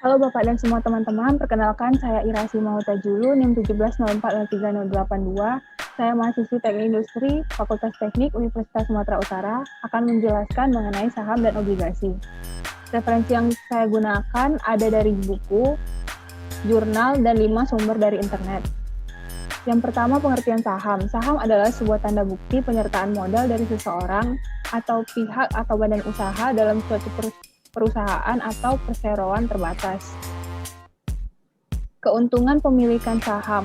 Halo Bapak dan semua teman-teman, perkenalkan saya Irasi Mahutajulu, NIM 17040382. Saya mahasiswi Teknik Industri, Fakultas Teknik, Universitas Sumatera Utara, akan menjelaskan mengenai saham dan obligasi. Referensi yang saya gunakan ada dari buku, jurnal, dan 5 sumber dari internet. Yang pertama, pengertian saham. Saham adalah sebuah tanda bukti penyertaan modal dari seseorang atau pihak atau badan usaha dalam suatu perusahaan atau perseroan terbatas. Keuntungan pemilikan saham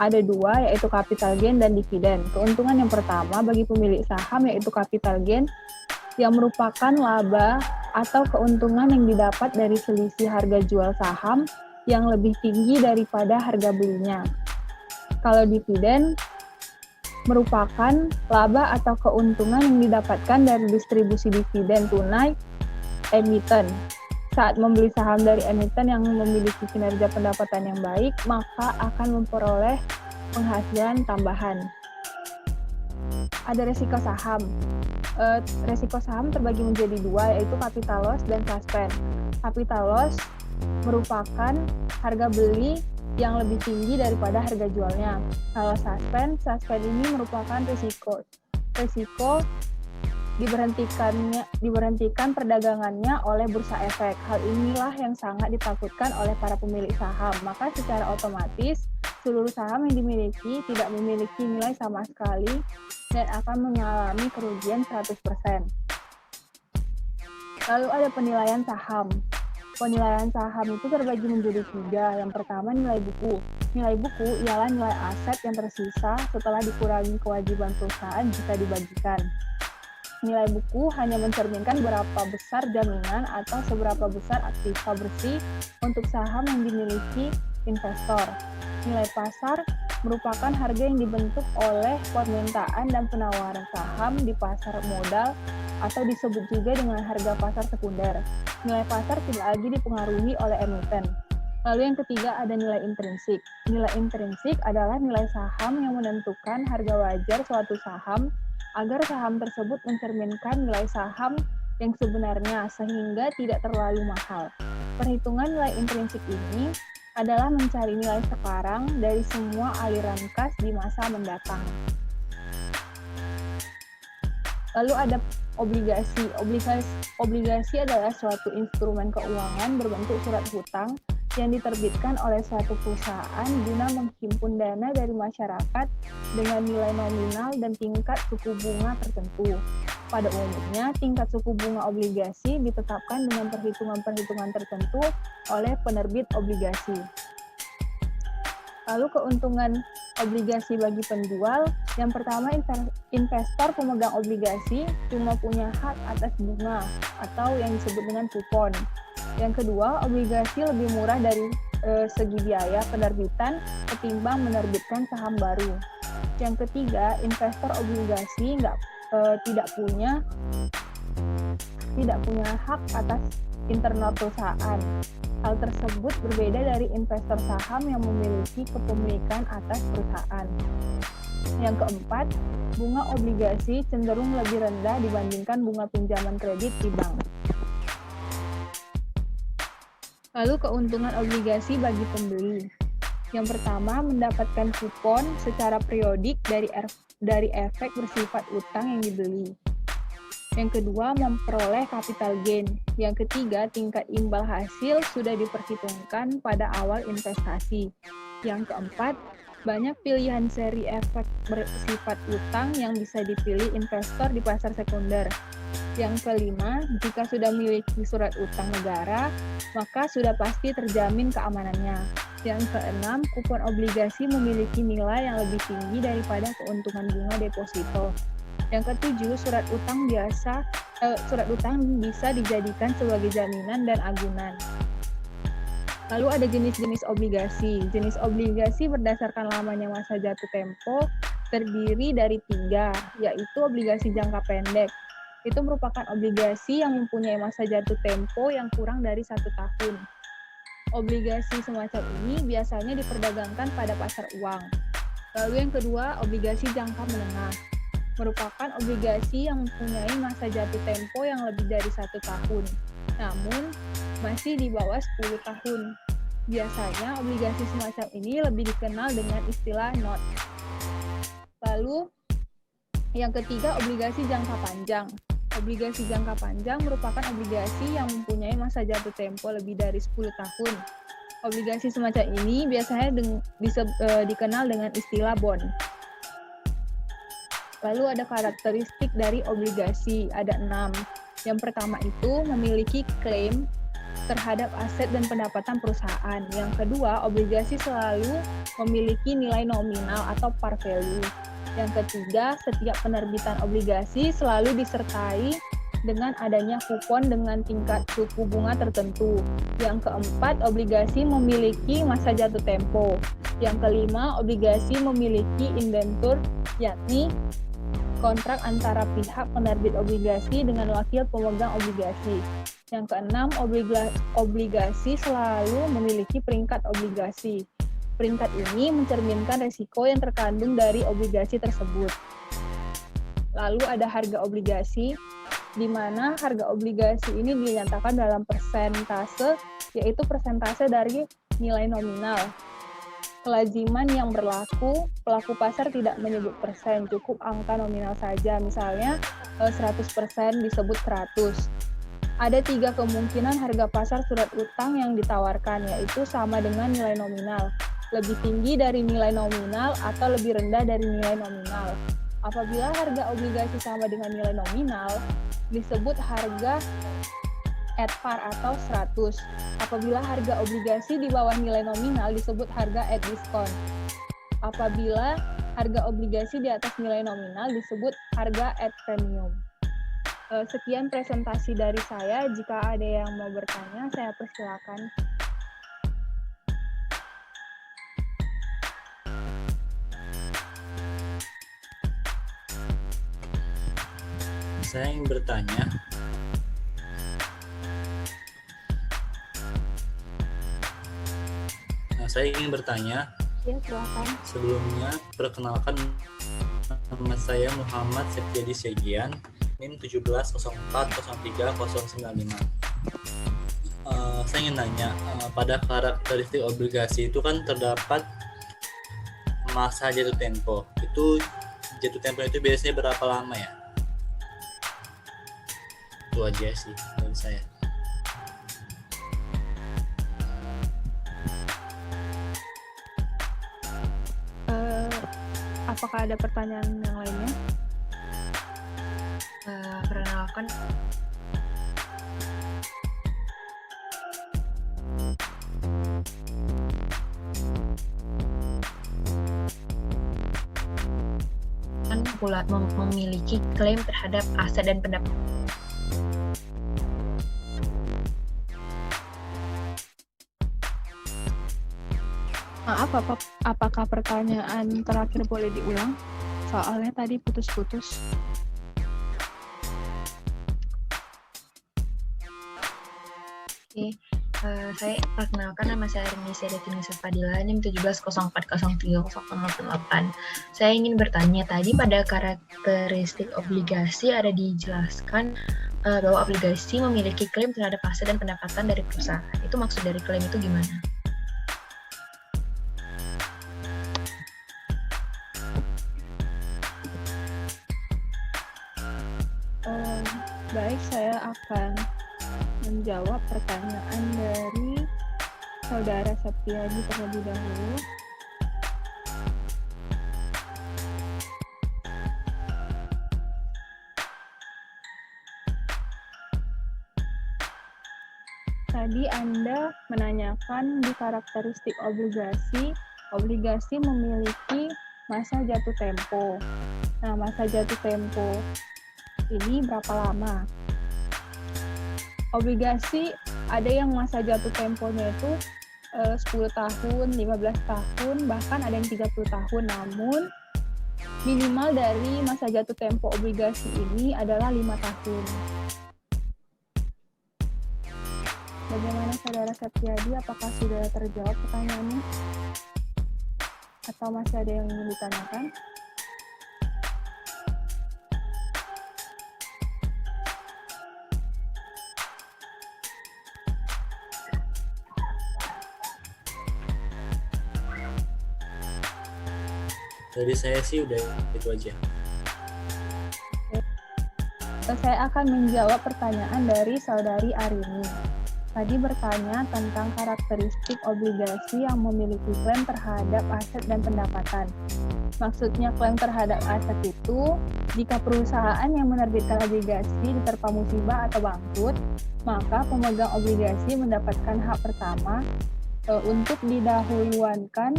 ada dua, yaitu capital gain dan dividen. Keuntungan yang pertama bagi pemilik saham yaitu capital gain, yang merupakan laba atau keuntungan yang didapat dari selisih harga jual saham yang lebih tinggi daripada harga belinya. Kalau dividen merupakan laba atau keuntungan yang didapatkan dari distribusi dividen tunai emiten. Saat membeli saham dari emiten yang memiliki kinerja pendapatan yang baik, maka akan memperoleh penghasilan tambahan. Ada resiko saham. Resiko saham terbagi menjadi dua, yaitu capital loss dan suspend. Capital loss merupakan harga beli yang lebih tinggi daripada harga jualnya. Kalau suspend ini merupakan risiko diberhentikan perdagangannya oleh bursa efek. Hal inilah yang sangat ditakutkan oleh para pemilik saham. Maka secara otomatis seluruh saham yang dimiliki tidak memiliki nilai sama sekali dan akan mengalami kerugian 100%. Lalu ada penilaian saham. Penilaian saham itu terbagi menjadi tiga. Yang pertama, nilai buku. Nilai buku ialah nilai aset yang tersisa setelah dikurangi kewajiban perusahaan jika dibagikan. Nilai buku hanya mencerminkan berapa besar jaminan atau seberapa besar aktiva bersih untuk saham yang dimiliki investor. Nilai pasar merupakan harga yang dibentuk oleh permintaan dan penawaran saham di pasar modal atau disebut juga dengan harga pasar sekunder. Nilai pasar tidak lagi dipengaruhi oleh emiten. Lalu yang ketiga ada nilai intrinsik. Nilai intrinsik adalah nilai saham yang menentukan harga wajar suatu saham agar saham tersebut mencerminkan nilai saham yang sebenarnya sehingga tidak terlalu mahal. Perhitungan nilai intrinsik ini adalah mencari nilai sekarang dari semua aliran kas di masa mendatang. Lalu ada obligasi. Obligasi adalah suatu instrumen keuangan berbentuk surat hutang yang diterbitkan oleh suatu perusahaan guna menghimpun dana dari masyarakat dengan nilai nominal dan tingkat suku bunga tertentu. Pada umumnya, tingkat suku bunga obligasi ditetapkan dengan perhitungan-perhitungan tertentu oleh penerbit obligasi. Lalu keuntungan obligasi bagi penjual. Yang pertama, investor pemegang obligasi cuma punya hak atas bunga atau yang disebut dengan kupon. Yang kedua, obligasi lebih murah dari segi biaya penerbitan ketimbang menerbitkan saham baru. Yang ketiga, investor obligasi tidak punya hak atas internal perusahaan. Hal tersebut berbeda dari investor saham yang memiliki kepemilikan atas perusahaan. Yang keempat, bunga obligasi cenderung lebih rendah dibandingkan bunga pinjaman kredit di bank. Lalu keuntungan obligasi bagi pembeli. Yang pertama, mendapatkan kupon secara periodik dari efek bersifat utang yang dibeli. Yang kedua, memperoleh capital gain. Yang ketiga, tingkat imbal hasil sudah diperhitungkan pada awal investasi. Yang keempat, banyak pilihan seri efek bersifat utang yang bisa dipilih investor di pasar sekunder. Yang kelima, jika sudah memiliki surat utang negara, maka sudah pasti terjamin keamanannya. Yang keenam, kupon obligasi memiliki nilai yang lebih tinggi daripada keuntungan bunga deposito. Yang ketujuh, surat utang bisa dijadikan sebagai jaminan dan agunan. Lalu ada jenis-jenis obligasi. Jenis obligasi berdasarkan lamanya masa jatuh tempo terdiri dari 3, yaitu obligasi jangka pendek. Itu merupakan obligasi yang mempunyai masa jatuh tempo yang kurang dari 1 tahun. Obligasi semacam ini biasanya diperdagangkan pada pasar uang. Lalu yang kedua, obligasi jangka menengah. Merupakan obligasi yang mempunyai masa jatuh tempo yang lebih dari 1 tahun. Namun, masih di bawah 10 tahun. Biasanya obligasi semacam ini lebih dikenal dengan istilah note. Lalu yang ketiga, obligasi jangka panjang. Obligasi jangka panjang merupakan obligasi yang mempunyai masa jatuh tempo lebih dari 10 tahun. Obligasi semacam ini biasanya dikenal dengan istilah bond. Lalu ada karakteristik dari obligasi, ada 6. Yang pertama itu memiliki klaim terhadap aset dan pendapatan perusahaan. Yang kedua, obligasi selalu memiliki nilai nominal atau par value. Yang ketiga, setiap penerbitan obligasi selalu disertai dengan adanya kupon dengan tingkat suku bunga tertentu. Yang keempat, obligasi memiliki masa jatuh tempo. Yang kelima, obligasi memiliki indentur, yakni kontrak antara pihak penerbit obligasi dengan wakil pemegang obligasi. Yang keenam, obligasi selalu memiliki peringkat obligasi. Peringkat ini mencerminkan resiko yang terkandung dari obligasi tersebut. Lalu ada harga obligasi, di mana harga obligasi ini dinyatakan dalam persentase, yaitu persentase dari nilai nominal. Kelaziman yang berlaku, pelaku pasar tidak menyebut persen, cukup angka nominal saja, misalnya 100% disebut 100. Ada 3 kemungkinan harga pasar surat utang yang ditawarkan, yaitu sama dengan nilai nominal, lebih tinggi dari nilai nominal, atau lebih rendah dari nilai nominal. Apabila harga obligasi sama dengan nilai nominal, disebut harga at par atau 100. Apabila harga obligasi di bawah nilai nominal, disebut harga at discount. Apabila harga obligasi di atas nilai nominal, disebut harga at premium. Sekian presentasi dari saya. Jika ada yang mau bertanya, saya persilakan. Saya ingin bertanya, Ya, silakan. Sebelumnya, perkenalkan, nama saya Muhammad Septiadi Segian, NIM 170403095. Saya ingin nanya, pada karakteristik obligasi itu kan terdapat masa jatuh tempo. Jatuh tempo itu biasanya berapa lama ya? Itu aja sih dari saya. Apakah ada pertanyaan yang lainnya? Perkenalkan, pula memiliki klaim terhadap aset dan pendapatan. Maaf, apakah pertanyaan terakhir boleh diulang? Soalnya tadi putus-putus. Oke, saya perkenalkan, nama saya Rini Sedekin Fadila, NIM 170403088. Saya ingin bertanya, tadi pada karakteristik obligasi ada dijelaskan bahwa obligasi memiliki klaim terhadap aset dan pendapatan dari perusahaan. Itu maksud dari klaim itu gimana? Baik, saya akan menjawab pertanyaan dari Saudara Septiadi terlebih dahulu. Tadi Anda menanyakan di karakteristik obligasi memiliki masa jatuh tempo. Nah, masa jatuh tempo ini berapa lama? Obligasi ada yang masa jatuh temponya itu 10 tahun, 15 tahun, bahkan ada yang 30 tahun. Namun, minimal dari masa jatuh tempo obligasi ini adalah 5 tahun. Bagaimana Saudara Septiadi? Apakah sudah terjawab pertanyaannya? Atau masih ada yang ingin ditanyakan? Dari saya sih udah itu aja. Saya akan menjawab pertanyaan dari saudari Arini. Tadi bertanya tentang karakteristik obligasi yang memiliki klaim terhadap aset dan pendapatan. Maksudnya klaim terhadap aset itu, jika perusahaan yang menerbitkan obligasi diterpa musibah atau bangkrut, maka pemegang obligasi mendapatkan hak pertama untuk didahulukan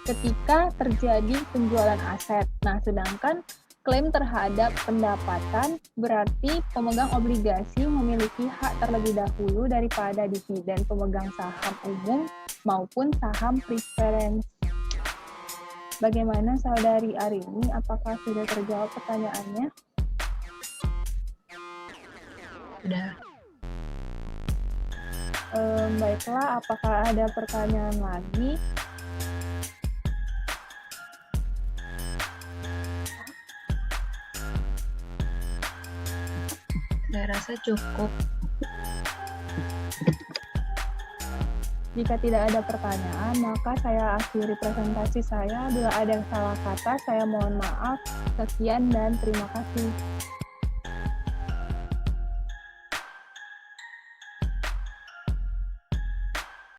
ketika terjadi penjualan aset. Nah, sedangkan klaim terhadap pendapatan berarti pemegang obligasi memiliki hak terlebih dahulu daripada dividen pemegang saham umum maupun saham preferensi. Bagaimana saudari Arini? Apakah sudah terjawab pertanyaannya? Sudah. Baiklah, apakah ada pertanyaan lagi? Saya rasa cukup. Jika tidak ada pertanyaan, maka saya akhiri presentasi saya. Bila ada salah kata, saya mohon maaf. Sekian dan terima kasih.